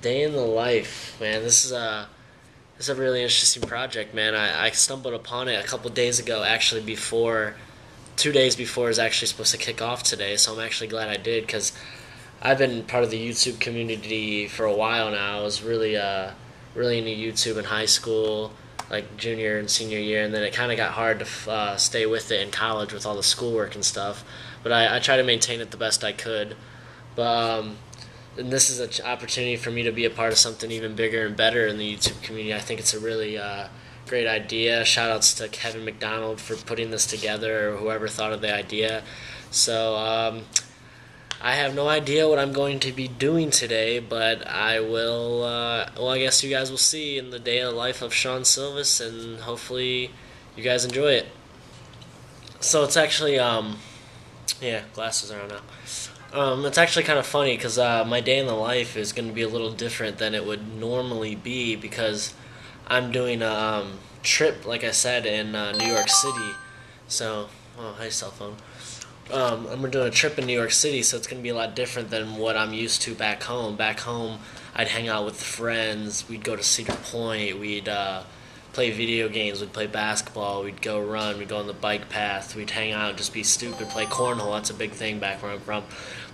Day in the life, man. This is a really interesting project, man. I stumbled upon it a couple days ago, actually before, 2 days before it's actually supposed to kick off today. So I'm actually glad I did because I've been part of the YouTube community for a while now. I was really into YouTube in high school, like junior and senior year, and then it kind of got hard to stay with it in college with all the schoolwork and stuff. But I try to maintain it the best I could. But and this is an opportunity for me to be a part of something even bigger and better in the YouTube community. I think it's a really great idea. Shout outs to Kevin MacDonald for putting this together, or whoever thought of the idea. So I have no idea what I'm going to be doing today, but I will, well, I guess you guys will see in the day of the life of Sean Silvis, and hopefully you guys enjoy it. So it's actually, yeah, glasses are on now. It's actually kind of funny because my day in the life is going to be a little different than it would normally be because I'm doing a trip, like I said, in New York City. So, oh, hi, cell phone. I'm doing a trip in New York City, so it's going to be a lot different than what I'm used to back home. Back home, I'd hang out with friends. We'd go to Cedar Point. We'd play video games. We'd play basketball. We'd go run. We'd go on the bike path. We'd hang out and just be stupid, play cornhole. That's a big thing back where I'm from.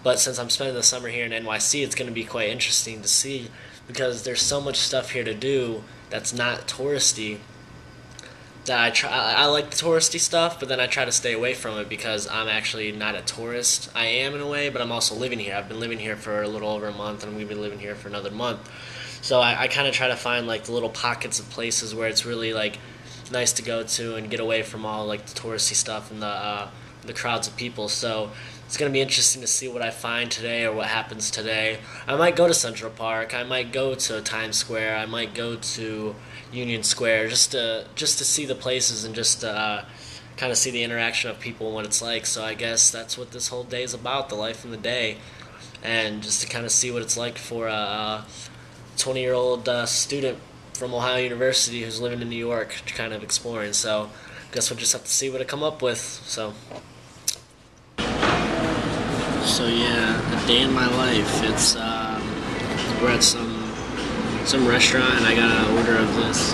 But since I'm spending the summer here in NYC, it's going to be quite interesting to see because there's so much stuff here to do that's not touristy. That I like the touristy stuff, but then I try to stay away from it because I'm actually not a tourist. I am in a way, but I'm also living here. I've been living here for a little over a month, and I'm going to be living here for another month. So I kind of try to find like the little pockets of places where it's really like nice to go to and get away from all like the touristy stuff and the crowds of people. So it's going to be interesting to see what I find today or what happens today. I might go to Central Park. I might go to Times Square. I might go to Union Square just to see the places and just kind of see the interaction of people and what it's like. So I guess that's what this whole day is about, the life in the day, and just to kind of see what it's like for a 20-year-old student from Ohio University who's living in New York, kind of exploring. So I guess we'll just have to see what I come up with. So yeah, a day in my life. It's we're at some restaurant, and I got an order of this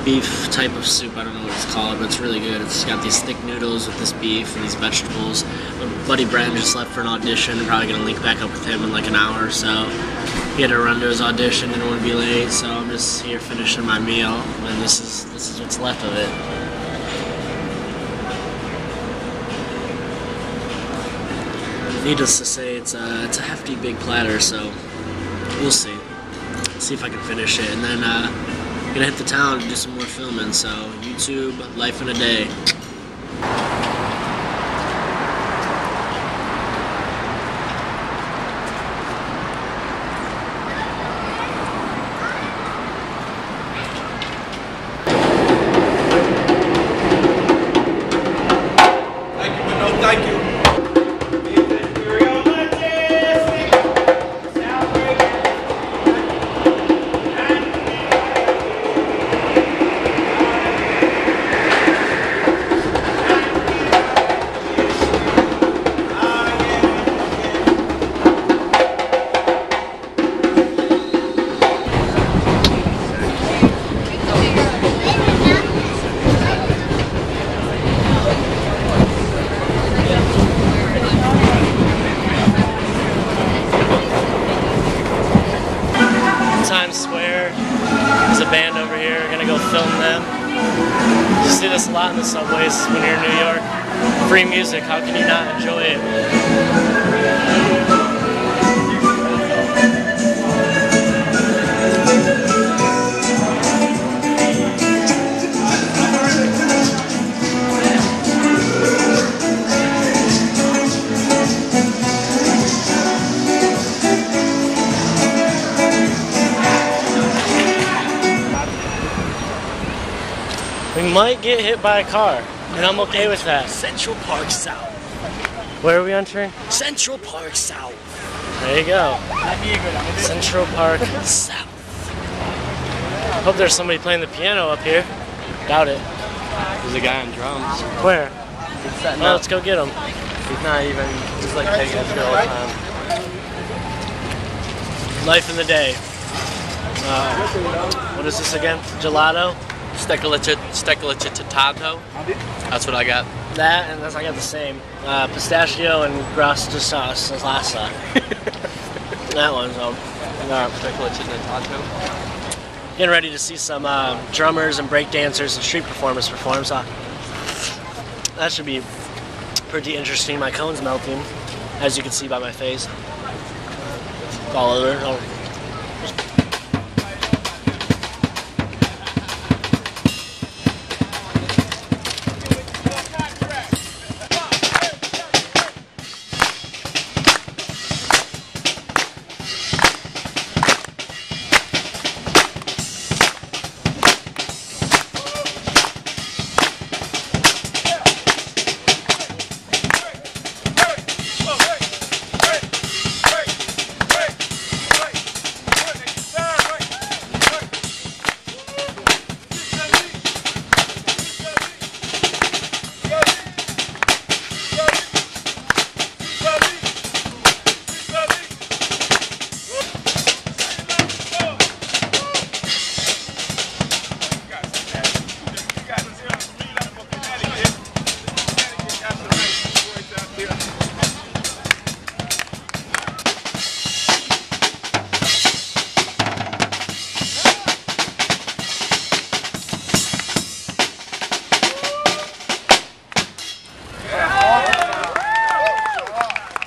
beef type of soup. I don't know what it's called, but it's really good. It's got these thick noodles with this beef and these vegetables. My buddy Brandon just left for an audition. I'm probably gonna link back up with him in like an hour or so. He had to run to his audition, didn't want to be late, so I'm just here finishing my meal, and this is what's left of it. Needless to say, it's a hefty big platter, so we'll see. See if I can finish it, and then gonna hit the town to do some more filming. So YouTube, life in a day. Thank you, but no thank you. Times Square. There's a band over here. We're gonna go film them. You see this a lot in the subways when you're in New York. Free music, how can you not enjoy it? We might get hit by a car, and I'm okay with that. Central Park South. Where are we entering? Central Park South. There you go. Central Park South. Hope there's somebody playing the piano up here. Doubt it. There's a guy on drums. Where? He's setting Oh, up. let's go get him. He's not even, he's like taking his girl all the time. Life in the day. What is this again? Gelato? Stecolicitato. That's what I got. That, and that's, I got the same. Pistachio and grasta sauce, salsa. That one, so. Stecolicitato. Getting ready to see some drummers and breakdancers and street performers perform, so that should be pretty interesting. My cone's melting, as you can see by my face. All over. Oh.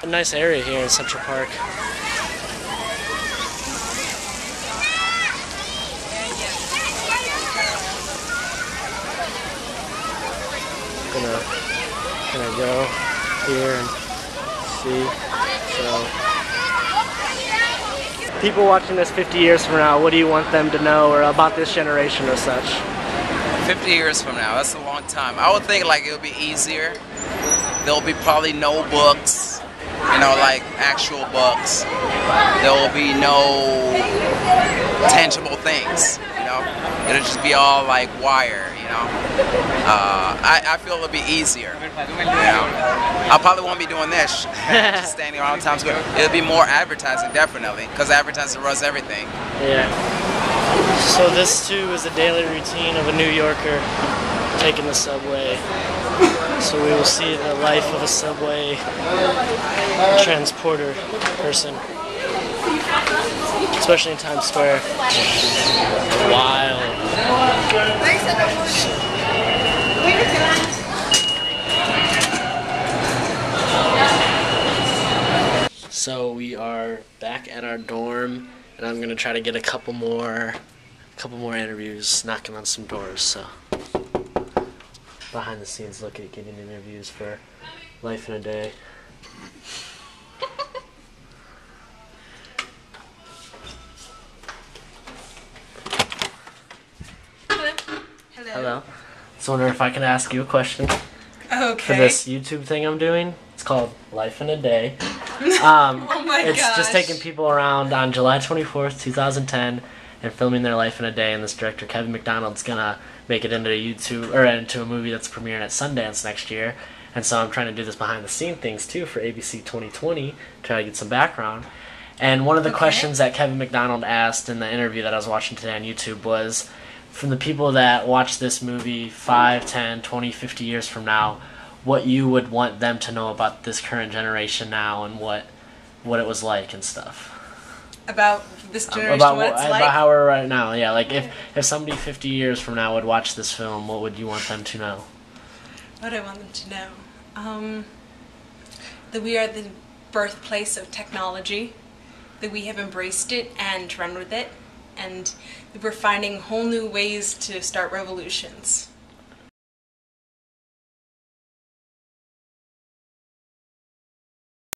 A nice area here in Central Park. Gonna go here and see. So, people watching this 50 years from now, what do you want them to know or about this generation or such? 50 years from now, that's a long time. I would think like it'll be easier. There'll be probably no books, you know, like actual books. There will be no tangible things, you know. It'll just be all like wire, you know. I feel it'll be easier, you know. I probably won't be doing this, just standing around Times Square. It'll be more advertising, definitely, because advertising runs everything. Yeah. So this too is a daily routine of a New Yorker taking the subway. So we will see the life of a subway transporter person, especially in Times Square. Wild. So we are back at our dorm, and I'm gonna try to get a couple more interviews, knocking on some doors. So behind the scenes look at getting interviews for Life in a Day. Hello. So I wonder if I can ask you a question. Okay. For this YouTube thing I'm doing. It's called Life in a Day. Oh my It's gosh. just taking people around on July 24th, 2010 and filming their life in a day, and this director Kevin MacDonald's gonna make it into a YouTube or into a movie that's premiering at SunDance next year. And so I'm trying to do this behind the scene things too for ABC 2020, try to get some background. And one of the questions that Kevin MacDonald asked in the interview that I was watching today on YouTube was, from the people that watch this movie 5, 10, 20, 50 years from now, what you would want them to know about this current generation now and what it was like and stuff. About this generation, About what it's like? about how we're right now, yeah. Like if somebody 50 years from now would watch this film, what would you want them to know? What I want them to know? That we are the birthplace of technology, that we have embraced it and run with it, and that we're finding whole new ways to start revolutions.